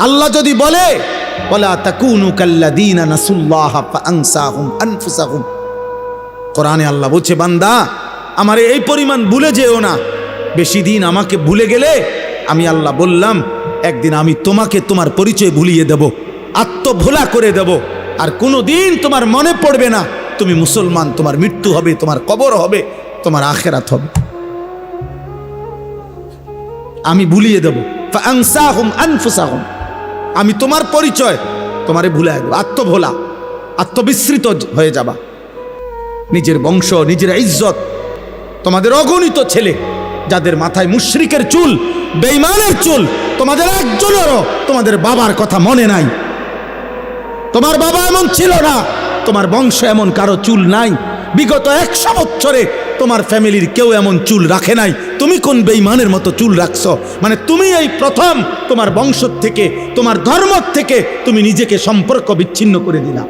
আল্লাহ যদি বলে ওয়ালা তাকুনু কাল্লাযীনা নাসুল্লাহ ফাআনসাহুম আনফুসাহুম, কোরআনে আল্লাহ বলছে বান্দা আমারে এই পরিমাণ ভুলে যেও না, বেশি দিন আমাকে ভুলে গেলে আমি আল্লাহ বললাম একদিন আমি তোমাকে তোমার পরিচয় ভুলিয়ে দেব, আত্মভোলা করে দেব, আর কোনো দিন তোমার মনে পড়বে না তুমি মুসলমান। তোমার মৃত্যু হবে, তোমার কবর হবে, তোমার আখিরাত হবে, আমি ভুলিয়ে দেব। ফাআনসাহুম আনফুসাহুম, আমি তোমার পরিচয় তোমারে ভুলে দেব, আত্মভোলা, আত্মবিস্মৃত হয়ে যাবা। নিজের বংশ, নিজের ইজ্জত, তোমাদের অগণিত ছেলে যাদের মাথায় মুশরিকের চুল, বেঈমানের চুল, তোমাদের একজনেরও তোমাদের বাবার কথা মনে নাই। তোমার বাবা এমন ছিল না, তোমার বংশ এমন কারো চুল নাই, বিগত 100 বছরে তোমার ফ্যামিলির কেউ এমন চুল রাখে নাই। তুমি কোন বেঈমানের মতো চুল রাখছো? মানে তুমি এই প্রথম তোমার বংশ থেকে, তোমার ধর্ম থেকে তুমি নিজেকে সম্পর্ক বিচ্ছিন্ন করে দিলা।